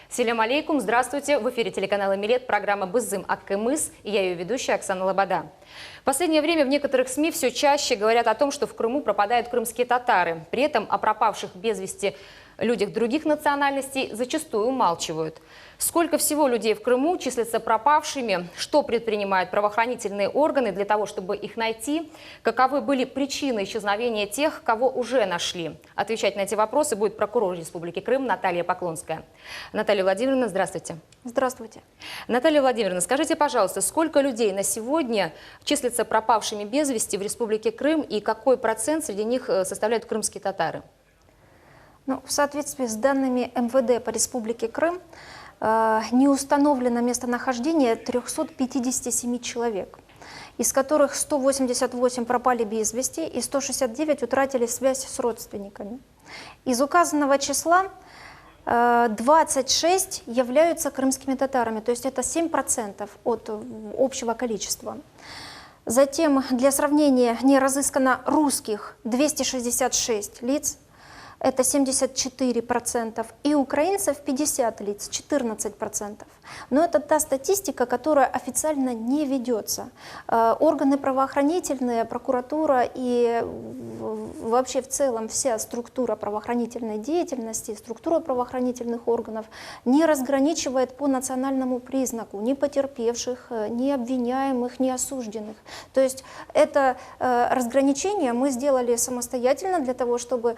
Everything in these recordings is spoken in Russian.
Селям алейкум, здравствуйте. В эфире телеканала Милет, программа «Бызым Аккемыс», и я ее ведущая Оксана Лобода. В последнее время в некоторых СМИ все чаще говорят о том, что в Крыму пропадают крымские татары. При этом о пропавших без вести людях других национальностей зачастую умалчивают. Сколько всего людей в Крыму числятся пропавшими, что предпринимают правоохранительные органы для того, чтобы их найти, каковы были причины исчезновения тех, кого уже нашли. Отвечать на эти вопросы будет прокурор Республики Крым Наталья Поклонская. Наталья Владимировна, здравствуйте. Здравствуйте. Наталья Владимировна, скажите, пожалуйста, сколько людей на сегодня числятся пропавшими без вести в Республике Крым и какой процент среди них составляют крымские татары? В соответствии с данными МВД по Республике Крым, не установлено местонахождение 357 человек, из которых 188 пропали без вести и 169 утратили связь с родственниками. Из указанного числа 26 являются крымскими татарами, то есть это 7% от общего количества. Затем, для сравнения, не разыскано русских 266 лиц, это 74%, и украинцев 50 лиц, 14%. Но это та статистика, которая официально не ведется. Органы правоохранительные, прокуратура и вообще в целом вся структура правоохранительной деятельности, структура правоохранительных органов не разграничивает по национальному признаку ни потерпевших, ни обвиняемых, ни осужденных. То есть это разграничение мы сделали самостоятельно для того, чтобы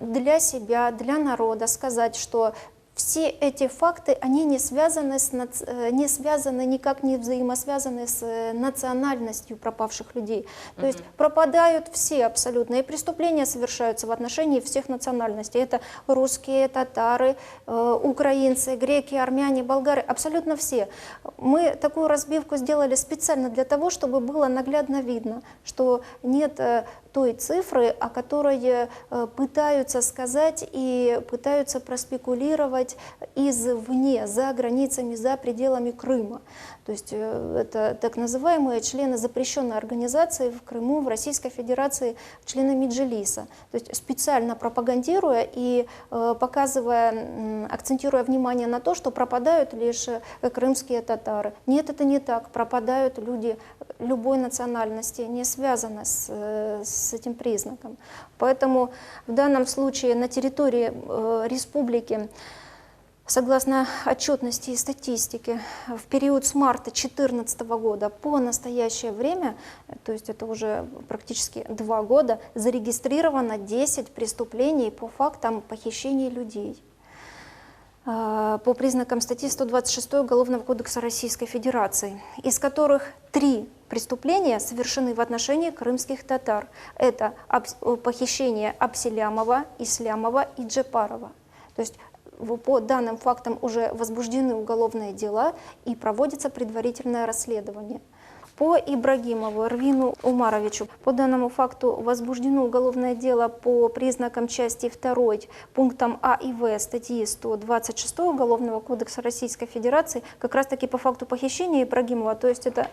для себя, для народа сказать, что все эти факты, они не связаны, никак не взаимосвязаны с национальностью пропавших людей. То есть пропадают все абсолютно, и преступления совершаются в отношении всех национальностей. Это русские, татары, украинцы, греки, армяне, болгары, абсолютно все. Мы такую разбивку сделали специально для того, чтобы было наглядно видно, что нет той цифры, о которой пытаются сказать и пытаются проспекулировать извне, за границами, за пределами Крыма. То есть это так называемые члены запрещенной организации в Крыму, в Российской Федерации, члены Меджлиса. То есть специально пропагандируя и показывая, акцентируя внимание на то, что пропадают лишь крымские татары. Нет, это не так. Пропадают люди любой национальности, не связаны с этим признаком. Поэтому в данном случае на территории республики, согласно отчетности и статистике, в период с марта 2014 года по настоящее время, то есть это уже практически 2 года, зарегистрировано 10 преступлений по фактам похищения людей. По признакам статьи 126 Уголовного кодекса Российской Федерации, из которых 3 преступления совершены в отношении крымских татар. Это похищение Абселямова, Ислямова и Джепарова. То есть по данным фактам уже возбуждены уголовные дела и проводится предварительное расследование. По Ибрагимову Эрвину Умаровичу по данному факту возбуждено уголовное дело по признакам части 2 пунктам А и В статьи 126 Уголовного кодекса Российской Федерации как раз таки по факту похищения Ибрагимова. То есть это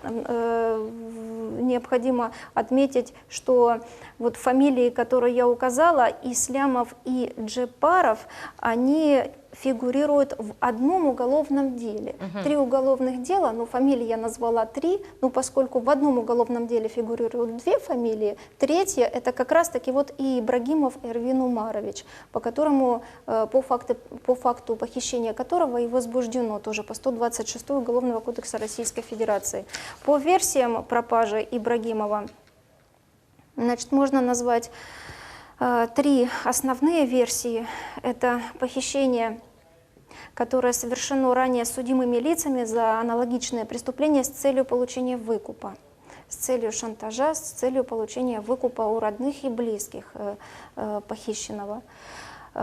необходимо отметить, что фамилии, которые я указала, Ислямов и Джепаров, они фигурируют в одном уголовном деле. 3 уголовных дела, фамилии я назвала 3, но поскольку в одном уголовном деле фигурируют 2 фамилии, 3-я это как раз таки и Ибрагимов Эрвин Умарович, по которому, по факту похищения которого и возбуждено тоже по 126 Уголовного кодекса Российской Федерации. По версиям пропажи Ибрагимова, можно назвать 3 основные версии. Это похищение, которое совершено ранее судимыми лицами за аналогичное преступление с целью получения выкупа, с целью шантажа, с целью получения выкупа у родных и близких похищенного.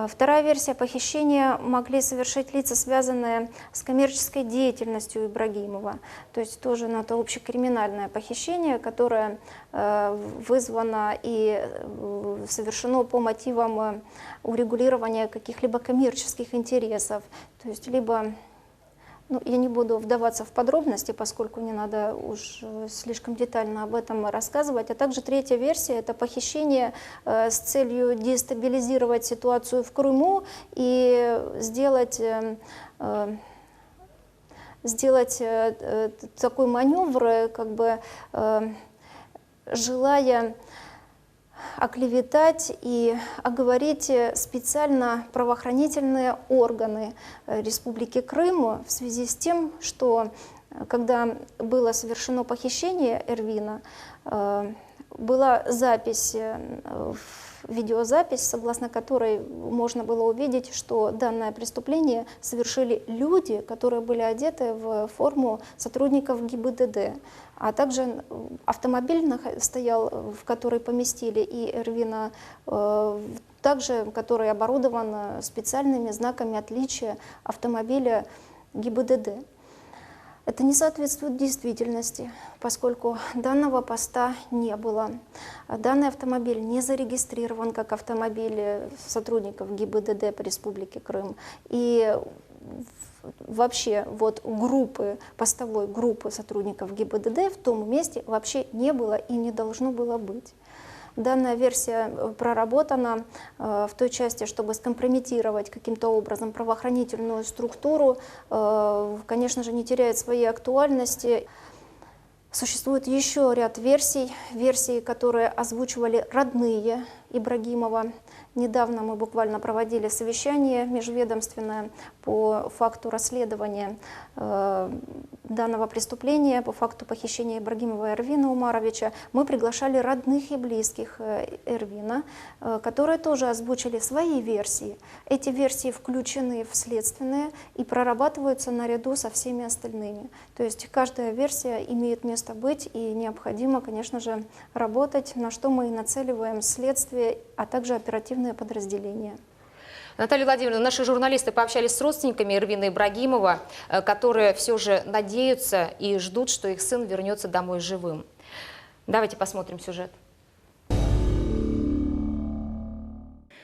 Вторая версия похищения могли совершить лица, связанные с коммерческой деятельностью Ибрагимова. То есть тоже это общекриминальное похищение, которое вызвано и совершено по мотивам урегулирования каких-либо коммерческих интересов. То есть либо Ну, я не буду вдаваться в подробности, поскольку не надо уж слишком детально об этом рассказывать. А также третья версия – это похищение с целью дестабилизировать ситуацию в Крыму и сделать такой маневр, как бы желая оклеветать и оговорить специально правоохранительные органы Республики Крым в связи с тем, что когда было совершено похищение Эрвина, была запись, видеозапись, согласно которой можно было увидеть, что данное преступление совершили люди, которые были одеты в форму сотрудников ГИБДД. А также автомобиль стоял, в который поместили и Эрвина, также который оборудован специальными знаками отличия автомобиля ГИБДД. Это не соответствует действительности, поскольку данного поста не было. Данный автомобиль не зарегистрирован как автомобиль сотрудников ГИБДД по Республике Крым. И вообще вот постовой группы сотрудников ГИБДД в том месте вообще не было и не должно было быть. Данная версия проработана в той части, чтобы скомпрометировать каким-то образом правоохранительную структуру, конечно же, не теряет своей актуальности. Существует еще ряд версий, которые озвучивали родные Ибрагимова. Недавно мы буквально проводили совещание межведомственное по факту расследования данного преступления, по факту похищения Ибрагимова Эрвина Умаровича. Мы приглашали родных и близких Эрвина, которые тоже озвучили свои версии. Эти версии включены в следственные и прорабатываются наряду со всеми остальными. То есть каждая версия имеет место быть, и необходимо, конечно же, работать, на что мы и нацеливаем следствие, а также оперативные подразделения. Наталья Владимировна, наши журналисты пообщались с родственниками Эрвина Ибрагимова, которые все же надеются и ждут, что их сын вернется домой живым. Давайте посмотрим сюжет.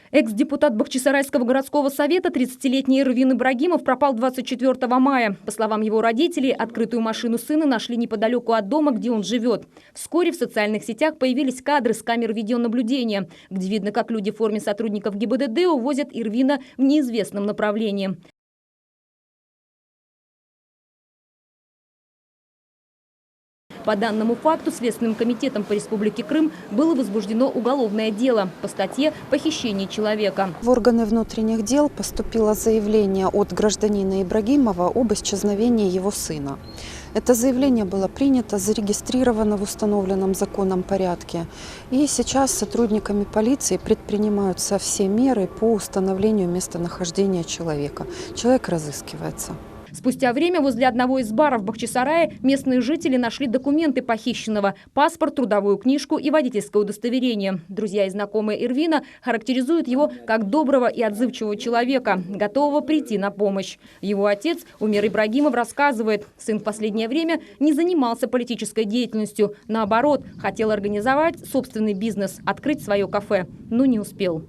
Экс-депутат Бахчисарайского городского совета 30-летний Эрвин Ибрагимов пропал 24 мая. По словам его родителей, открытую машину сына нашли неподалеку от дома, где он живет. Вскоре в социальных сетях появились кадры с камер видеонаблюдения, где видно, как люди в форме сотрудников ГИБДД увозят Эрвина в неизвестном направлении. По данному факту Следственным комитетом по Республике Крым было возбуждено уголовное дело по статье «Похищение человека». В органы внутренних дел поступило заявление от гражданина Ибрагимова об исчезновении его сына. Это заявление было принято, зарегистрировано в установленном законом порядке. И сейчас сотрудниками полиции предпринимаются все меры по установлению местонахождения человека. Человек разыскивается. Спустя время возле одного из баров в Бахчисарае местные жители нашли документы похищенного – паспорт, трудовую книжку и водительское удостоверение. Друзья и знакомые Эрвина характеризуют его как доброго и отзывчивого человека, готового прийти на помощь. Его отец, Умер Ибрагимов, рассказывает, сын в последнее время не занимался политической деятельностью. Наоборот, хотел организовать собственный бизнес, открыть свое кафе, но не успел.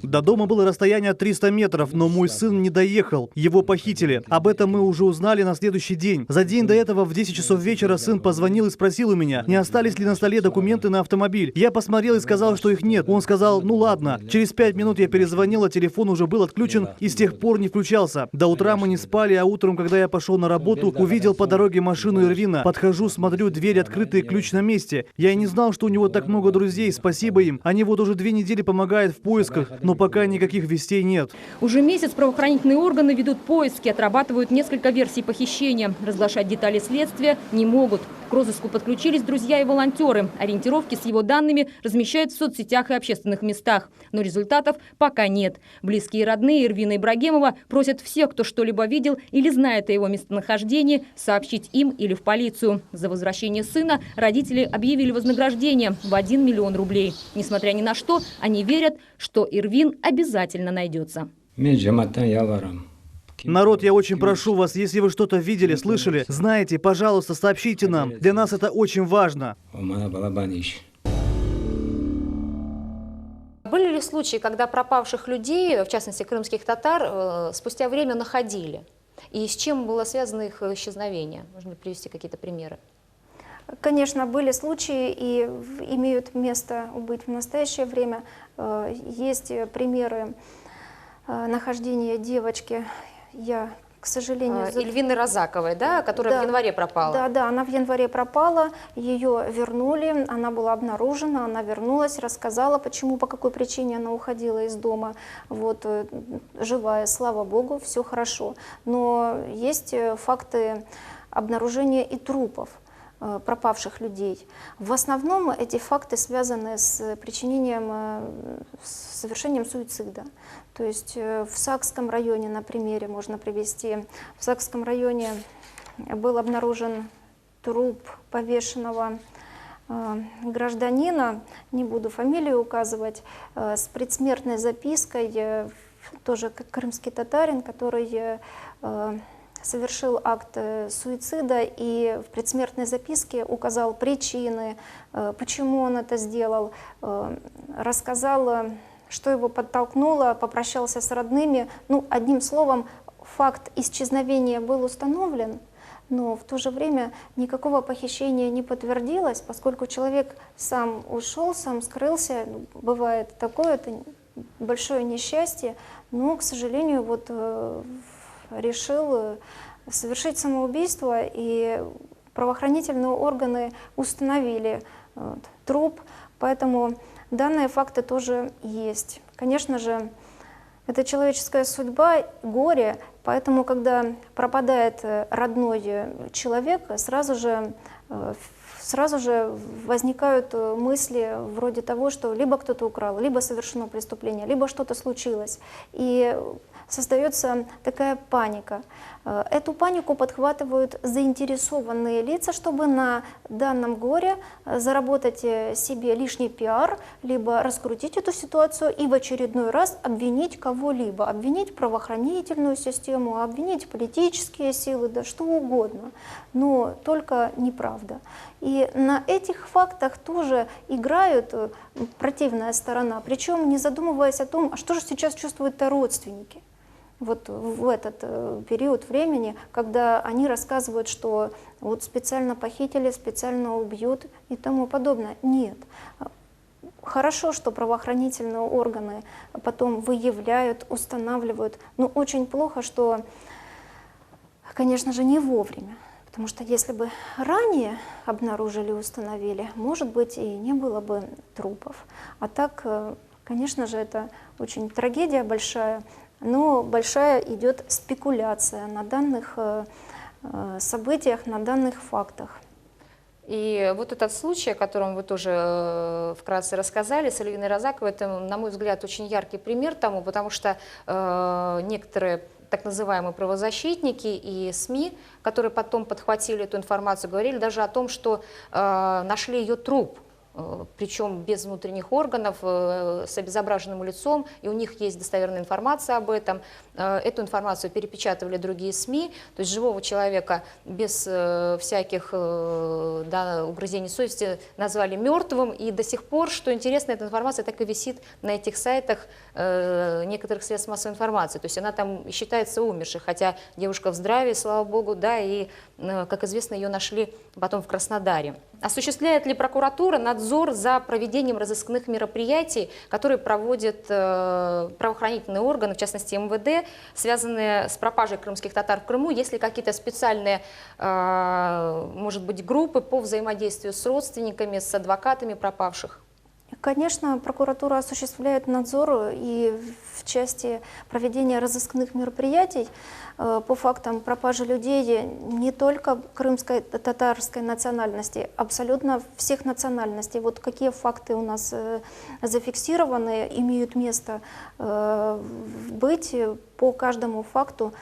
До дома было расстояние 300 метров, но мой сын не доехал. Его похитили. Об этом мы уже узнали на следующий день. За день до этого в 10 часов вечера сын позвонил и спросил у меня, не остались ли на столе документы на автомобиль. Я посмотрел и сказал, что их нет. Он сказал, ну ладно. Через 5 минут я перезвонил, а телефон уже был отключен и с тех пор не включался. До утра мы не спали, а утром, когда я пошел на работу, увидел по дороге машину Эрвина. Подхожу, смотрю, дверь открыта и ключ на месте. Я и не знал, что у него так много друзей. Спасибо им. Они вот уже 2 недели помогают в поисках. Но пока никаких вестей нет. Уже месяц правоохранительные органы ведут поиски, отрабатывают несколько версий похищения. Разглашать детали следствия не могут. К розыску подключились друзья и волонтеры. Ориентировки с его данными размещают в соцсетях и общественных местах. Но результатов пока нет. Близкие и родные Эрвина Ибрагимова просят всех, кто что-либо видел или знает о его местонахождении, сообщить им или в полицию. За возвращение сына родители объявили вознаграждение в 1 миллион рублей. Несмотря ни на что, они верят, что Эрвин обязательно найдется. Народ, я очень прошу вас, если вы что-то видели, слышали, знаете, пожалуйста, сообщите нам. Для нас это очень важно. Были ли случаи, когда пропавших людей, в частности крымских татар, спустя время находили? И с чем было связано их исчезновение? Можно ли привести какие-то примеры? Конечно, были случаи и имеют место быть в настоящее время. Есть примеры нахождения девочки. Я, к сожалению... Эльвины Розаковой, да, которая в январе пропала? Да, да, она в январе пропала, ее вернули, она была обнаружена, она вернулась, рассказала, почему, по какой причине она уходила из дома. Вот, живая, слава богу, все хорошо. Но есть факты обнаружения и трупов пропавших людей. В основном эти факты связаны с причинением, с совершением суицида. То есть в Сакском районе, на примере можно привести, в Сакском районе был обнаружен труп повешенного гражданина, не буду фамилию указывать, с предсмертной запиской, тоже крымский татарин, который совершил акт суицида и в предсмертной записке указал причины, почему он это сделал, рассказал, что его подтолкнуло, попрощался с родными. Ну, одним словом, факт исчезновения был установлен, но в то же время никакого похищения не подтвердилось, поскольку человек сам ушел, сам скрылся. Бывает такое, это большое несчастье, но, к сожалению, вот решил совершить самоубийство, и правоохранительные органы установили труп, поэтому данные факты тоже есть. Конечно же, это человеческая судьба, горе, поэтому, когда пропадает родной человек, сразу же возникают мысли вроде того, что либо кто-то украл, либо совершено преступление, либо что-то случилось. И создается такая паника. Эту панику подхватывают заинтересованные лица, чтобы на данном горе заработать себе лишний пиар, либо раскрутить эту ситуацию и в очередной раз обвинить кого-либо, обвинить правоохранительную систему, обвинить политические силы, да что угодно, но только неправда. И на этих фактах тоже играют противная сторона, причем не задумываясь о том, а что же сейчас чувствуют родственники. Вот в этот период времени, когда они рассказывают, что вот специально похитили, специально убьют и тому подобное. Нет. Хорошо, что правоохранительные органы потом выявляют, устанавливают, но очень плохо, что, конечно же, не вовремя. Потому что если бы ранее обнаружили, установили, может быть, и не было бы трупов. А так, конечно же, это очень трагедия большая, но большая идет спекуляция на данных событиях, на данных фактах. И вот этот случай, о котором вы тоже вкратце рассказали, с Эльвиной Розаковой, это, на мой взгляд, очень яркий пример тому, потому что некоторые так называемые правозащитники и СМИ, которые потом подхватили эту информацию, говорили даже о том, что нашли ее труп, причем без внутренних органов, с обезображенным лицом, и у них есть достоверная информация об этом. Эту информацию перепечатывали другие СМИ, то есть живого человека без всяких угрызений совести назвали мертвым, и до сих пор, что интересно, эта информация так и висит на этих сайтах некоторых средств массовой информации, то есть она там считается умершей, хотя девушка в здравии, слава богу, да, и, как известно, ее нашли потом в Краснодаре. Осуществляет ли прокуратура надзор за проведением разыскных мероприятий, которые проводят правоохранительные органы, в частности МВД, связанные с пропажей крымских татар в Крыму? Есть ли какие-то специальные, может быть, группы по взаимодействию с родственниками, с адвокатами пропавших? Конечно, прокуратура осуществляет надзор и в части проведения разыскных мероприятий по фактам пропажи людей не только крымской татарской национальности, абсолютно всех национальностей. Вот какие факты у нас зафиксированы, имеют место быть, по каждому факту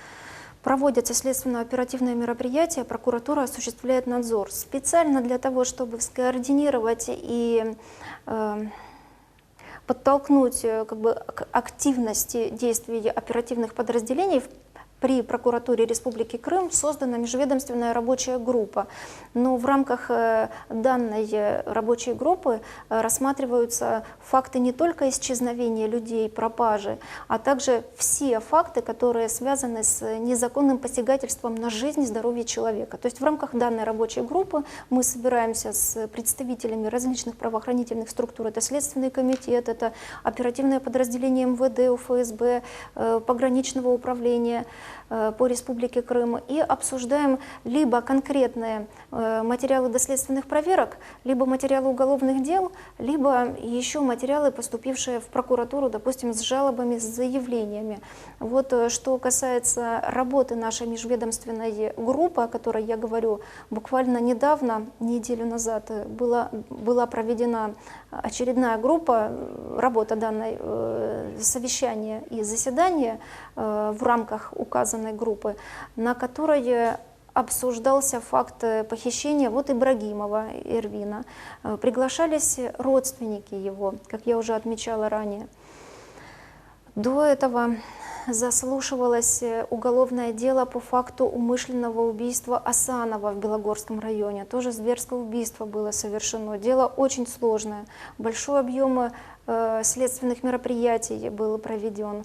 проводятся следственно-оперативные мероприятия, прокуратура осуществляет надзор. Специально для того, чтобы скоординировать и подтолкнуть как бы, к активности действий оперативных подразделений, при прокуратуре Республики Крым создана межведомственная рабочая группа. Но в рамках данной рабочей группы рассматриваются факты не только исчезновения людей, пропажи, а также все факты, которые связаны с незаконным посягательством на жизнь и здоровье человека. То есть в рамках данной рабочей группы мы собираемся с представителями различных правоохранительных структур. Это Следственный комитет, это оперативное подразделение МВД, УФСБ, пограничного управления по Республике Крым, и обсуждаем либо конкретные материалы доследственных проверок, либо материалы уголовных дел, либо еще материалы, поступившие в прокуратуру, допустим, с жалобами, с заявлениями. Вот что касается работы нашей межведомственной группы, о которой я говорю, буквально недавно, неделю назад, была проведена очередная группа, работа данной совещания и заседания в рамках указанной группы, на которой обсуждался факт похищения вот Ибрагимова Эрвина. Приглашались родственники его, как я уже отмечала ранее. До этого заслушивалось уголовное дело по факту умышленного убийства Асанова в Белогорском районе. Тоже зверское убийство было совершено. Дело очень сложное. Большой объем следственных мероприятий был проведен.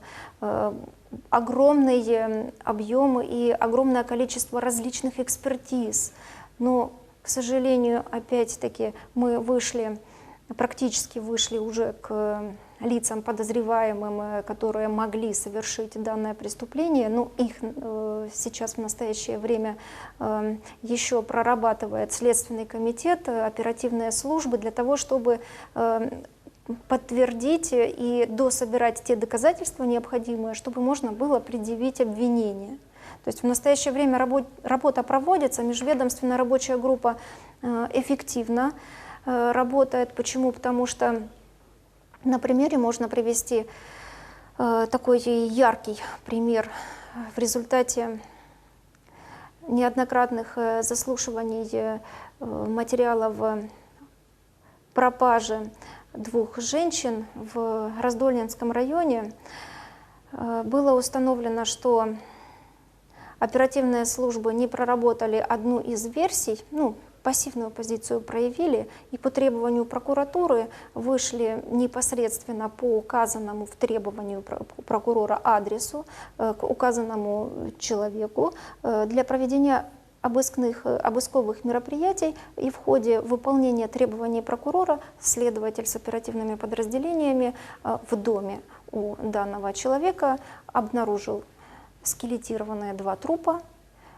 Огромный объем и огромное количество различных экспертиз. Но, к сожалению, опять-таки мы практически вышли уже к лицам подозреваемым, которые могли совершить данное преступление. Но их сейчас в настоящее время еще прорабатывает Следственный комитет, оперативные службы для того, чтобы подтвердить и дособирать те доказательства необходимые, чтобы можно было предъявить обвинение. То есть в настоящее время работа проводится, межведомственная рабочая группа эффективно работает. Почему? Потому что на примере можно привести такой яркий пример. В результате неоднократных заслушиваний материалов пропажи двух женщин в Раздольнинском районе было установлено, что оперативные службы не проработали одну из версий, пассивную позицию проявили, и по требованию прокуратуры вышли непосредственно по указанному в требованию прокурора адресу к указанному человеку для проведения обысковых мероприятий, и в ходе выполнения требований прокурора следователь с оперативными подразделениями в доме у данного человека обнаружил скелетированные 2 трупа,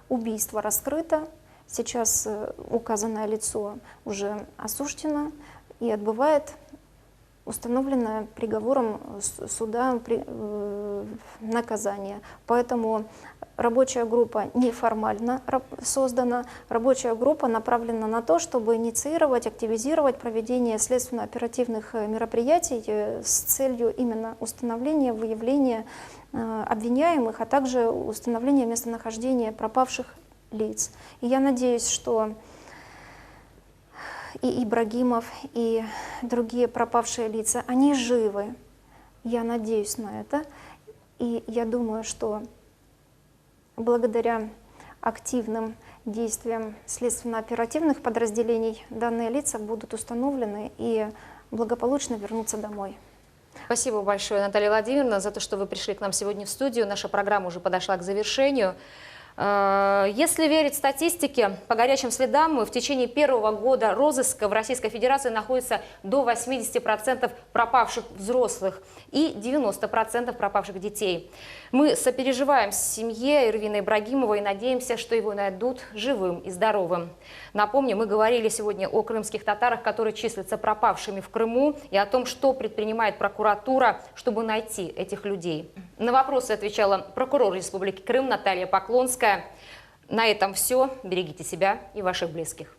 убийство раскрыто, сейчас указанное лицо уже осуждено и отбывает установленное приговором суда наказание. Поэтому рабочая группа неформально создана. Рабочая группа направлена на то, чтобы инициировать, активизировать проведение следственно-оперативных мероприятий с целью именно установления, выявления обвиняемых, а также установления местонахождения пропавших лиц. И я надеюсь, что и Ибрагимов, и другие пропавшие лица, они живы. Я надеюсь на это. И я думаю, что благодаря активным действиям следственно-оперативных подразделений данные лица будут установлены и благополучно вернутся домой. Спасибо большое, Наталья Владимировна, за то, что вы пришли к нам сегодня в студию. Наша программа уже подошла к завершению. Если верить статистике, по горячим следам в течение первого года розыска в Российской Федерации находится до 80% пропавших взрослых и 90% пропавших детей. Мы сопереживаем семье Эрвина Ибрагимова и надеемся, что его найдут живым и здоровым. Напомню, мы говорили сегодня о крымских татарах, которые числятся пропавшими в Крыму, и о том, что предпринимает прокуратура, чтобы найти этих людей. На вопросы отвечала прокурор Республики Крым Наталья Поклонская. На этом все. Берегите себя и ваших близких.